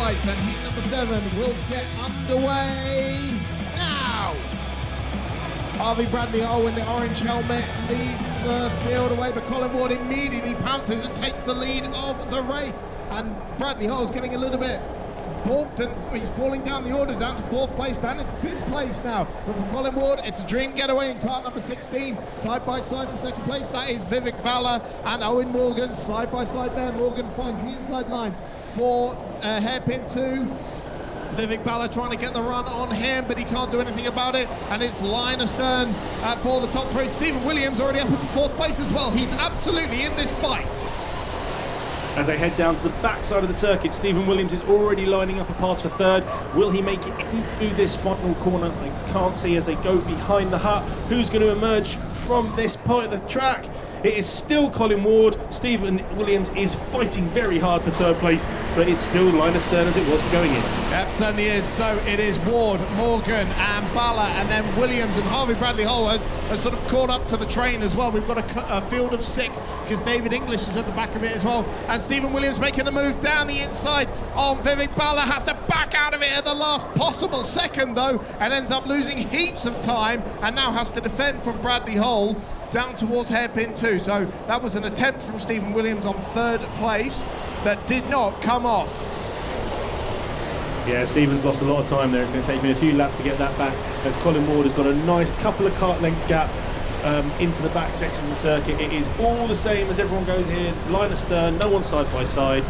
right, and heat number 7 will get underway now. Harvey Bradley Hole in the orange helmet leads the field away, but Colin Ward immediately pounces and takes the lead of the race. And Bradley Hole's getting a little bit balked, and he's falling down the order, down to 4th place, down it's 5th place now. But for Colin Ward, it's a dream getaway in cart number 16, side by side for 2nd place. That is Vivek Bala and Owen Morgan side by side there. Morgan finds the inside line for hairpin 2. Vivek Bala trying to get the run on him, but he can't do anything about it, and it's line astern for the top 3. Stephen Williams already up into 4th place as well. He's absolutely in this fight. As they head down to the back side of the circuit, Stephen Williams is already lining up a pass for 3rd. Will he make it into this final corner? I can't see as they go behind the hut who's going to emerge from this part of the track. It is still Colin Ward. Stephen Williams is fighting very hard for 3rd place, but it's still line astern as it was going in. Yep, certainly is. So it is Ward, Morgan and Bala, and then Williams and Harvey Bradley Hole has sort of caught up to the train as well. We've got a field of 6 because David English is at the back of it as well. And Stephen Williams making the move down the inside on Vivek Bala, has to back out of it at the last possible second though, and ends up losing heaps of time, and now has to defend from Bradley Hole down towards hairpin 2. So that was an attempt from Stephen Williams on 3rd place that did not come off. Yeah, Stephen's lost a lot of time there. It's going to take me a few laps to get that back, as Colin Ward has got a nice couple of kart length gap into the back section of the circuit. It is all the same as everyone goes here, line astern, no one side by side.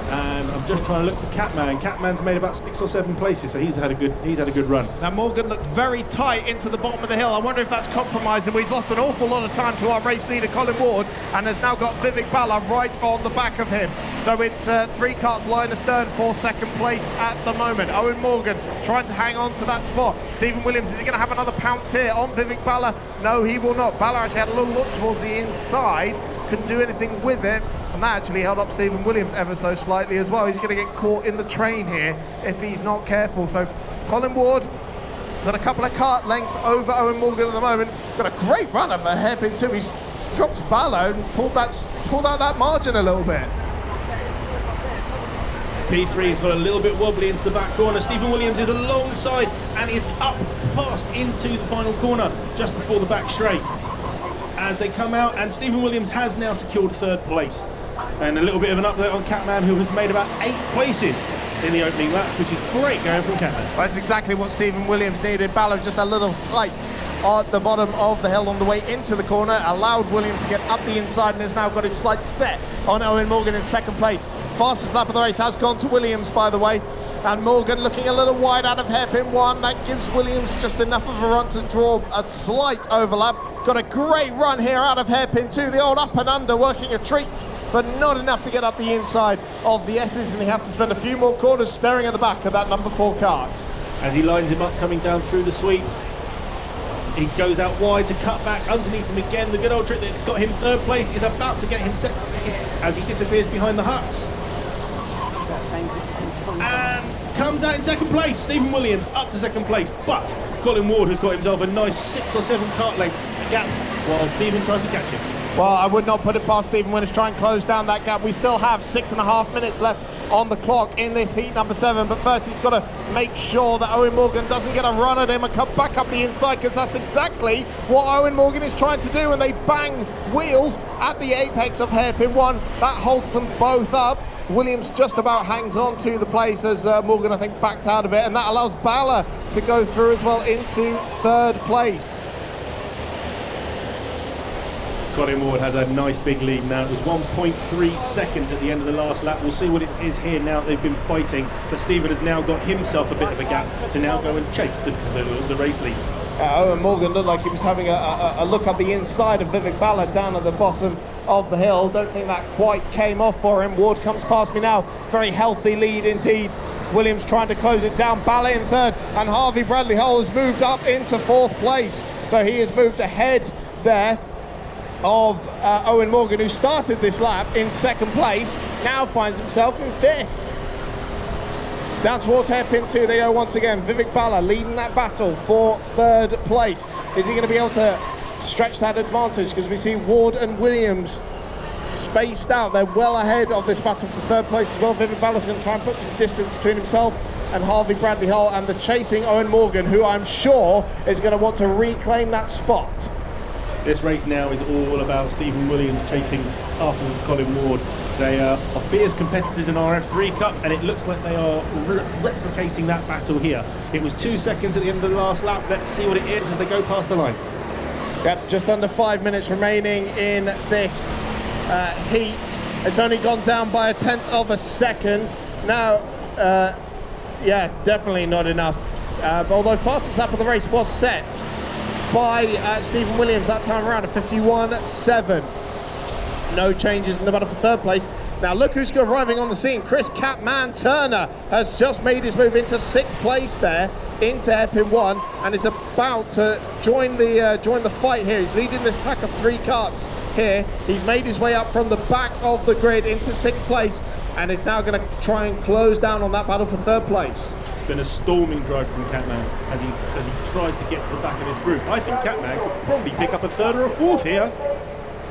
And I'm just trying to look for Catman. Catman's made about 6 or 7 places, so he's had a good run. Now Morgan looked very tight into the bottom of the hill. I wonder if that's compromising. He's lost an awful lot of time to our race leader Colin Ward, and has now got Vivek Bala right on the back of him. So it's 3 carts line astern for 2nd place at the moment. Owen Morgan trying to hang on to that spot. Stephen Williams, is he going to have another pounce here on Vivek Bala? No, he will not. Bala actually had a little look towards the inside, couldn't do anything with it, and that actually held up Stephen Williams ever so slightly as well. He's going to get caught in the train here if he's not careful. So Colin Ward got a couple of kart lengths over Owen Morgan at the moment. Got a great run of a hairpin 2. He's dropped Bala and pulled out that margin a little bit. P3's got a little bit wobbly into the back corner. Stephen Williams is alongside and is up past into the final corner just before the back straight. As they come out, and Stephen Williams has now secured 3rd place. And a little bit of an update on Catman, who has made about 8 places in the opening lap, which is great going from Catman. Well, that's exactly what Stephen Williams needed. Bala just a little tight at the bottom of the hill on the way into the corner, allowed Williams to get up the inside, and has now got his sight set on Owen Morgan in 2nd place. Fastest lap of the race has gone to Williams, by the way, and Morgan looking a little wide out of hairpin 1. That gives Williams just enough of a run to draw a slight overlap. Got a great run here out of hairpin 2, the old up and under working a treat, but not enough to get up the inside of the S's, and he has to spend a few more quarters staring at the back of that number 4 cart. As he lines him up coming down through the sweep, he goes out wide to cut back underneath him again. The good old trick that got him 3rd place is about to get him 2nd place as he disappears behind the huts. And comes out in 2nd place. Stephen Williams up to 2nd place, but Colin Ward has got himself a nice 6 or 7 kart length gap while Stephen tries to catch him. Well, I would not put it past Stephen Williams to try and close down that gap. We still have 6.5 minutes left on the clock in this heat number 7, but first he's got to make sure that Owen Morgan doesn't get a run at him and come back up the inside, because that's exactly what Owen Morgan is trying to do, and they bang wheels at the apex of hairpin 1. That holds them both up. Williams just about hangs on to the place as Morgan, I think, backed out of it, and that allows Bala to go through as well into 3rd place. Colin Ward has a nice big lead now. It was 1.3 seconds at the end of the last lap. We'll see what it is here now. They've been fighting, but Stephen has now got himself a bit of a gap to now go and chase the race lead. Owen Morgan looked like he was having a look up the inside of Vivek Bala down at the bottom of the hill. Don't think that quite came off for him. Ward comes past me now. Very healthy lead indeed. Williams trying to close it down. Bala in 3rd, and Harvey Bradley Hole has moved up into 4th place. So he has moved ahead there of Owen Morgan, who started this lap in 2nd place, now finds himself in 5th. Down towards hairpin 2 they go once again. Vivek Bala leading that battle for 3rd place. Is he going to be able to stretch that advantage? Because we see Ward and Williams spaced out. They're well ahead of this battle for third place as well. Vivid Balor's going to try and put some distance between himself and Harvey Bradley Hull and the chasing Owen Morgan, who I'm sure is going to want to reclaim that spot. This race now is all about Stephen Williams chasing after Colin Ward. They are fierce competitors in our F3 Cup, and it looks like they are replicating that battle here. It was 2 seconds at the end of the last lap. Let's see what it is as they go past the line. Yep, just under 5 minutes remaining in this heat. It's only gone down by 1/10 of a second. Now, yeah, definitely not enough. Although fastest lap of the race was set by Stephen Williams that time around at 51.7. No changes in the battle for third place. Now look who's arriving on the scene. Chris Catman Turner has just made his move into 6th place there, into hairpin 1, and is about to join the fight here. He's leading this pack of 3 karts here. He's made his way up from the back of the grid into 6th place, and is now going to try and close down on that battle for third place. It's been a storming drive from Catman as he tries to get to the back of this group. I think Catman could probably pick up a 3rd or a 4th here.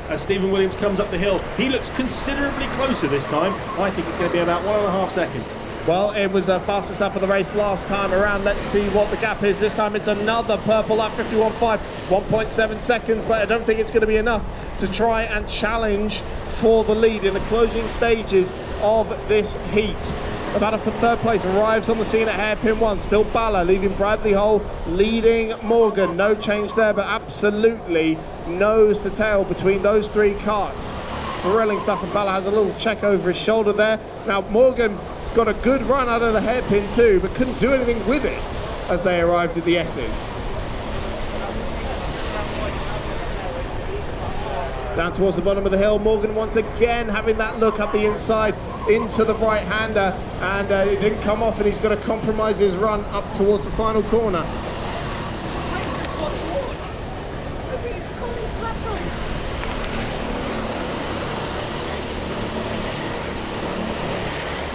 As Stephen Williams comes up the hill, he looks considerably closer this time. I think it's going to be about 1.5 seconds. Well, it was a fastest lap of the race last time around. Let's see what the gap is. This time it's another purple lap, 51.5, 1.7 seconds, but I don't think it's going to be enough to try and challenge for the lead in the closing stages of this heat. The battle for third place arrives on the scene at hairpin 1. Still Balor leaving Bradley Hull, leading Morgan. No change there, but absolutely nose to tail between those 3 karts. Thrilling stuff, and Balor has a little check over his shoulder there. Now Morgan got a good run out of the hairpin too, but couldn't do anything with it as they arrived at the S's. Down towards the bottom of the hill, Morgan once again having that look up the inside into the right-hander, and it didn't come off, and he's got to compromise his run up towards the final corner.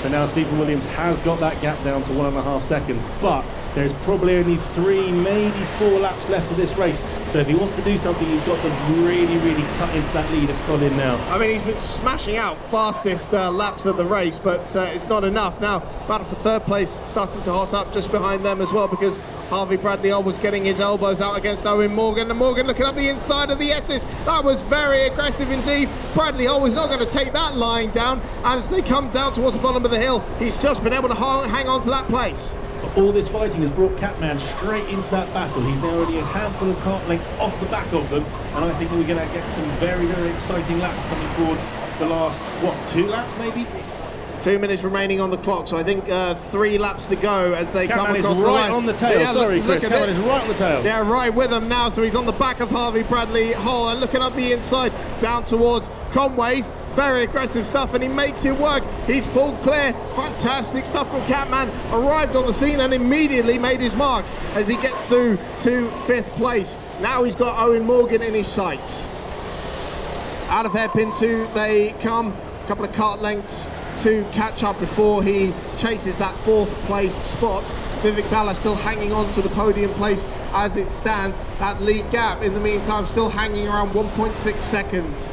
So now Stephen Williams has got that gap down to 1.5 seconds, but there's probably only 3, maybe 4 laps left of this race. So if he wants to do something, he's got to really, really cut into that lead of Colin now. I mean, he's been smashing out fastest laps of the race, but it's not enough. Now, battle for third place starting to hot up just behind them as well, because Harvey Bradley Hull was getting his elbows out against Owen Morgan. And Morgan looking up the inside of the S's. That was very aggressive indeed. Bradley Hull was not going to take that line down. As they come down towards the bottom of the hill, he's just been able to hang on to that place. All this fighting has brought Catman straight into that battle. He's now only a handful of kart lengths off the back of them, and I think we're going to get some very, very exciting laps coming towards the last, 2 laps maybe? 2 minutes remaining on the clock, so I think 3 laps to go as they come across the line. Catman is right on the tail. Yeah, Sorry, Chris. Catman is right on the tail. Yeah, right with him now, so he's on the back of Harvey Bradley Hull and looking up the inside down towards Conway's. Very aggressive stuff, and he makes it work. He's pulled clear. Fantastic stuff from Catman. Arrived on the scene and immediately made his mark as he gets through to 5th place. Now he's got Owen Morgan in his sights. Out of hairpin 2 they come. A couple of kart lengths to catch up before he chases that 4th place spot. Vivek Balor still hanging on to the podium place as it stands. That lead gap in the meantime still hanging around 1.6 seconds.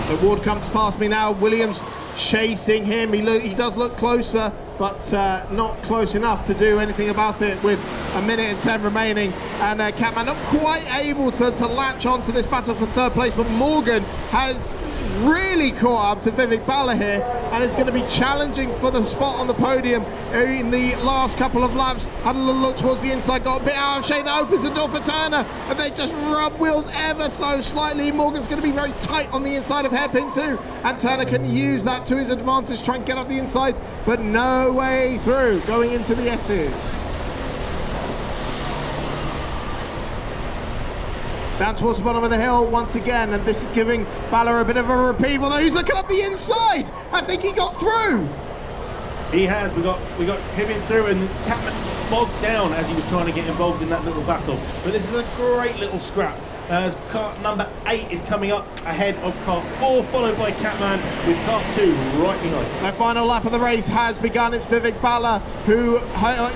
So Ward comes past me now. Williams chasing him. He does look closer, but not close enough to do anything about it with 1 minute and 10 remaining. And Catman not quite able to latch on to this battle for third place, but Morgan has really caught up to Vivek Balor here and is going to be challenging for the spot on the podium in the last couple of laps. Had a little look towards the inside, got a bit out of shape. That opens the door for Turner, and they just rub wheels ever so slightly. Morgan's going to be very tight on the inside of hairpin 2, and Turner can use that to his advantage, try and get up the inside, but no way through going into the S's. Down towards the bottom of the hill once again, and this is giving Balor a bit of a reprieve, although he's looking up the inside. I think he got through. He has. We got him in through, and Catman bogged down as he was trying to get involved in that little battle. But this is a great little scrap as kart number 8 is coming up ahead of kart 4, followed by Catman with kart 2 right behind. The final lap of the race has begun. It's Vivek Bala who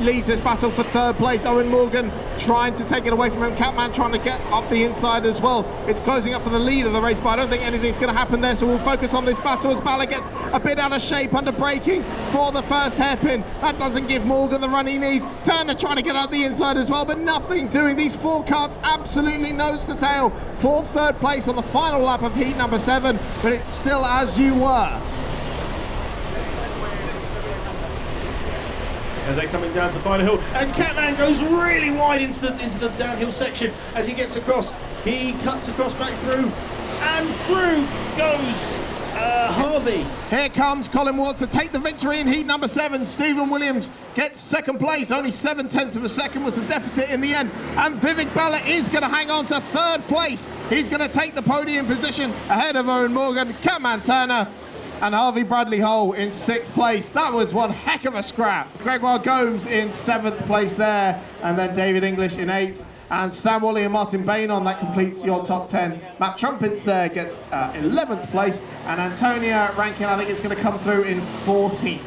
leads this battle for third place. Owen Morgan trying to take it away from him. Catman trying to get up the inside as well. It's closing up for the lead of the race, but I don't think anything's going to happen there, so we'll focus on this battle as Bala gets a bit out of shape under braking for the first hairpin. That doesn't give Morgan the run he needs. Turner trying to get out the inside as well, but nothing doing. These 4 karts absolutely nose to tail for third place on the final lap of heat number 7, but it's still as you were. And they're coming down to the final hill, and Catman goes really wide into the downhill section as he gets across. He cuts across back through, and through goes Harvey. Here comes Colin Ward to take the victory in heat number 7. Stephen Williams gets second place. Only 0.7 of a second was the deficit in the end. And Vivek Bala is going to hang on to third place. He's going to take the podium position ahead of Owen Morgan, Catman Turner, and Harvey Bradley Hole in 6th place. That was one heck of a scrap. Gregoire Gomes in 7th place there, and then David English in 8th. And Sam Woolley and Martin Bain on that completes your top 10. Matt Trumpets there gets 11th place, and Antonia Rankin, I think it's going to come through in 14th.